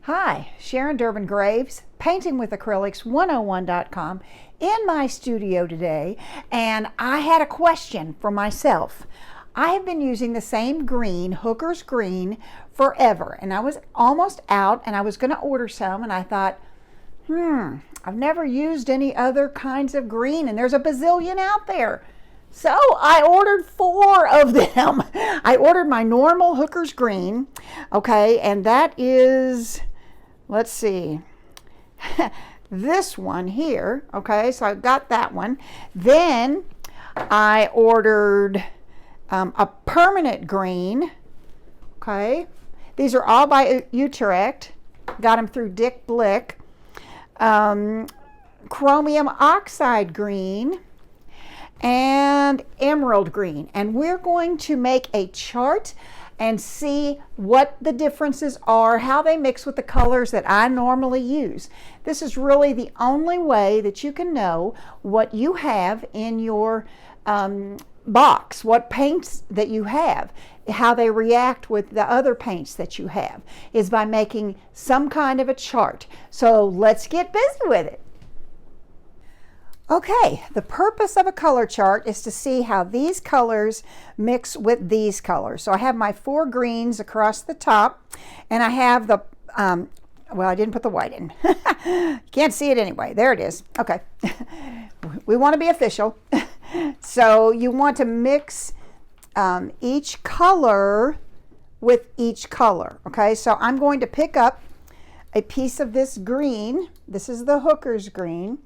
Hi, Sharon Durbin Graves, Painting with Acrylics 101.com, in my studio today, and I had a question for myself. I have been using the same green, Hooker's Green, forever, and I was almost out and I was going to order some, and I thought, I've never used any other kinds of green, and there's a bazillion out there. So I ordered 4 of them. I ordered my normal Hooker's Green, okay, and that is, let's see, this one here, okay, so I got that one. Then I ordered a permanent green, okay. These are all by Utrecht. Got them through Dick Blick. Chromium Oxide Green and Emerald Green. And we're going to make a chart and see what the differences are, how they mix with the colors that I normally use. This is really the only way that you can know what you have in your box, what paints that you have, how they react with the other paints that you have, is by making some kind of a chart. So let's get busy with it. Okay, the purpose of a color chart is to see how these colors mix with these colors. So I have my 4 greens across the top, and I have the, well, I didn't put the white in. Can't see it anyway. There it is. Okay. We want to be official. So you want to mix each color with each color. Okay, so I'm going to pick up a piece of this green. This is the Hooker's Green.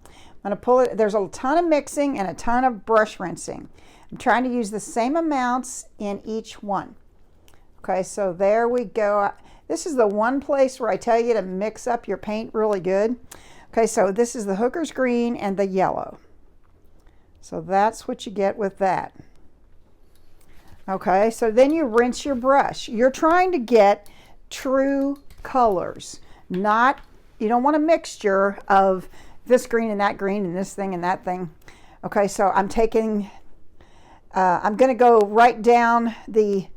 I'm going to pull it. There's a ton of mixing and a ton of brush rinsing. I'm trying to use the same amounts in each one. Okay, so there we go. This is the one place where I tell you to mix up your paint really good. Okay, so this is the Hooker's Green and the yellow. So that's what you get with that. Okay, so then you rinse your brush. You're trying to get true colors, not, you don't want a mixture of this green and that green and this thing and that thing. Okay, so I'm taking, I'm going to go right down the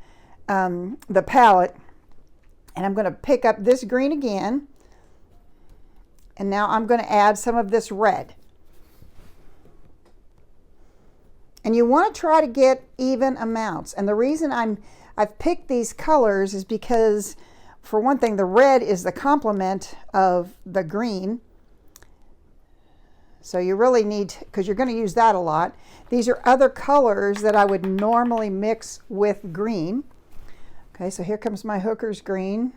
palette, and I'm going to pick up this green again, and now I'm going to add some of this red. And you want to try to get even amounts. And the reason I've picked these colors is because, for one thing, the red is the complement of the green. So you really need, because you're going to use that a lot. These are other colors that I would normally mix with green. Okay, so here comes my Hooker's Green.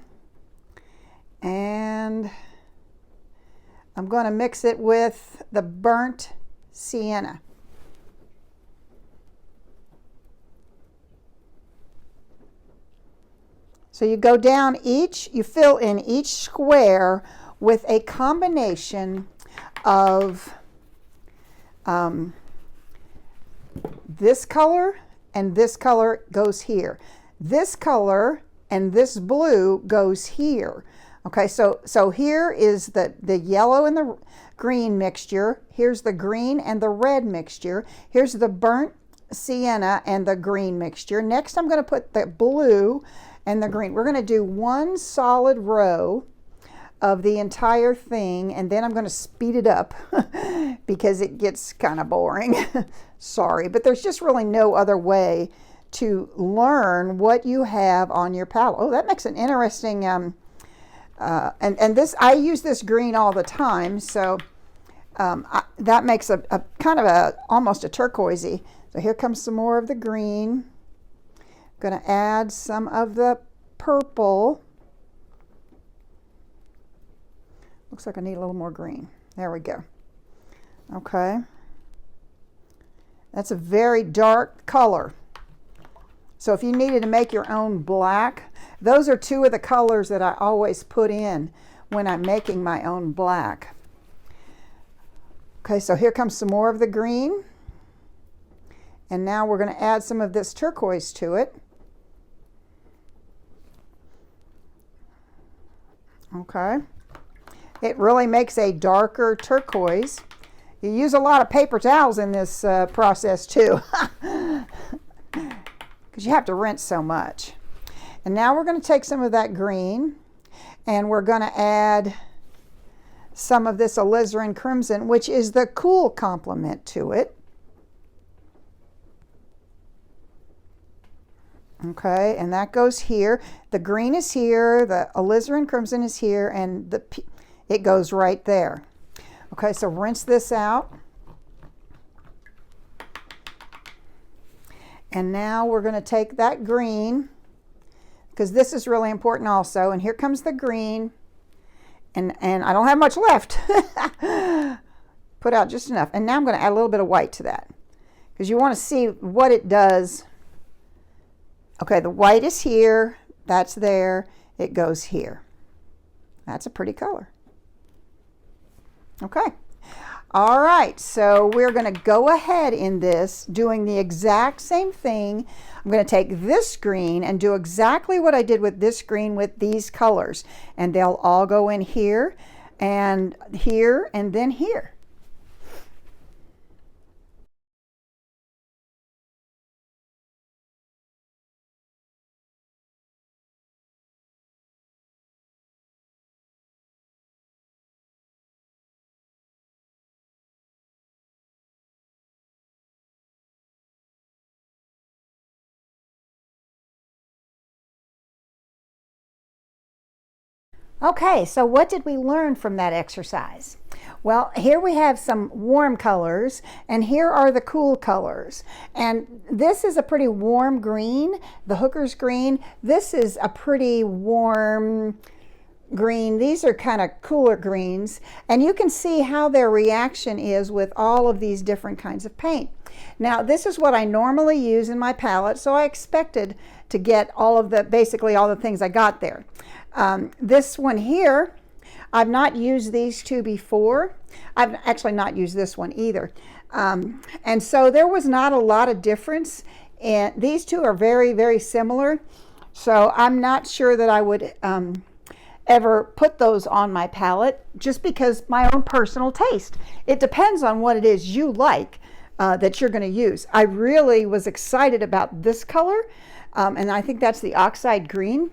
And I'm going to mix it with the burnt sienna. So you go down you fill in each square with a combination of this color, and this color goes here. This color and this blue goes here. Okay, so here is the yellow and the green mixture. Here's the green and the red mixture. Here's the burnt sienna and the green mixture. Next, I'm going to put the blue and the green. We're going to do one solid row of the entire thing, and then I'm going to speed it up because it gets kind of boring. Sorry, but there's just really no other way to learn what you have on your palette. Oh, that makes an interesting, and this, I use this green all the time, so that makes a kind of almost a turquoisey. So here comes some more of the green. I'm going to add some of the purple. Looks like I need a little more green. There we go. Okay. That's a very dark color. So if you needed to make your own black, those are 2 of the colors that I always put in when I'm making my own black. Okay, so here comes some more of the green. And now we're going to add some of this turquoise to it. Okay. It really makes a darker turquoise. You use a lot of paper towels in this process too, because you have to rinse so much. And now we're going to take some of that green And we're going to add some of this alizarin crimson, which is the cool complement to it. Okay, and that goes here. The green is here, the alizarin crimson is here, and it goes right there. Okay, so rinse this out. And now we're going to take that green, because this is really important also. And here comes the green. And I don't have much left. Put out just enough. And now I'm going to add a little bit of white to that, because you want to see what it does. Okay, the white is here. That's there. It goes here. That's a pretty color. Okay. All right, so we're going to go ahead in this doing the exact same thing. I'm going to take this green and do exactly what I did with this green with these colors. And they'll all go in here, and then here. Okay, so what did we learn from that exercise? Well, here we have some warm colors, and here are the cool colors. And this is a pretty warm green, the hooker's green. This is a pretty warm green. These are kind of cooler greens, and you can see how their reaction is with all of these different kinds of paint. Now, this is what I normally use in my palette, so I expected to get basically all the things I got there. This one here, I've not used these two before. I've actually not used this one either. And so there was not a lot of difference. And these two are very, very similar. So I'm not sure that I would ever put those on my palette, just because my own personal taste. It depends on what it is you like that you're going to use. I really was excited about this color, and I think that's the Oxide Green.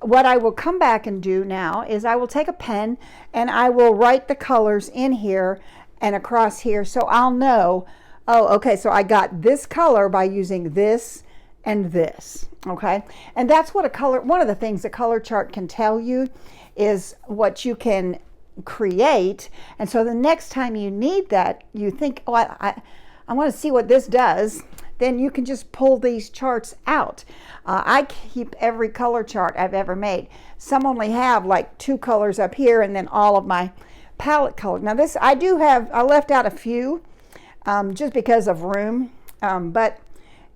What I will come back and do now is I will take a pen and I will write the colors in here and across here, so I'll know, oh, okay, so I got this color by using this and this. Okay, and that's what one of the things a color chart can tell you is what you can create. And so the next time you need that, you think, oh, I want to see what this does, then you can just pull these charts out. I keep every color chart I've ever made. Some only have like 2 colors up here, and then all of my palette colors. Now this, I left out a few just because of room. But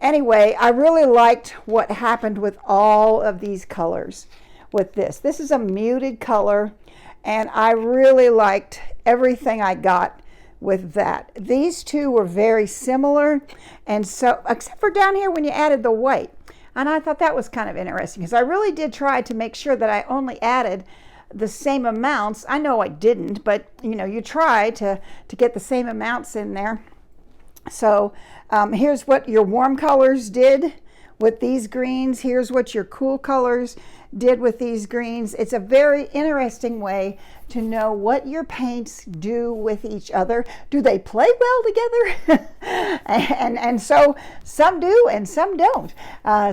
anyway, I really liked what happened with all of these colors with this. This is a muted color, and I really liked everything I got with that. These two were very similar, and so except for down here when you added the white. And I thought that was kind of interesting, because I really did try to make sure that I only added the same amounts. I know I didn't, but you know, you try to get the same amounts in there. So here's what your warm colors did with these greens. Here's what your cool colors did with these greens. It's a very interesting way to know what your paints do with each other. Do they play well together? and so some do and some don't.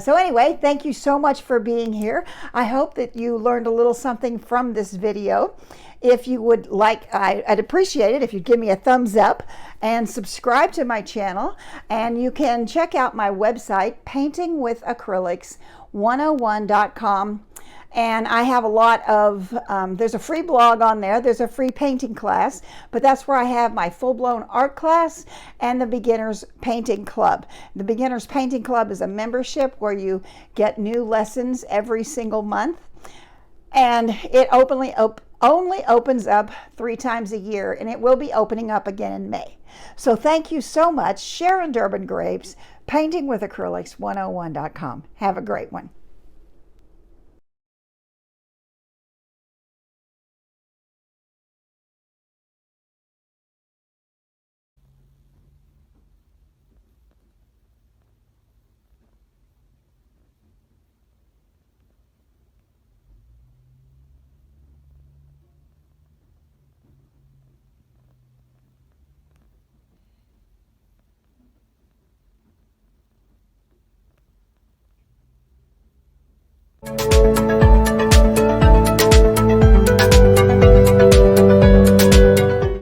So anyway, thank you so much for being here. I hope that you learned a little something from this video. If you would like, I'd appreciate it if you'd give me a thumbs up and subscribe to my channel. And you can check out my website, paintingwithacrylics101.com. And I have a lot of, there's a free blog on there. There's a free painting class, but that's where I have my full-blown art class and the Beginner's Painting Club. The Beginner's Painting Club is a membership where you get new lessons every single month. And it only opens up 3 times a year, and it will be opening up again in May. So thank you so much. Sharon Durbin Graves, paintingwithacrylics101.com. Have a great one.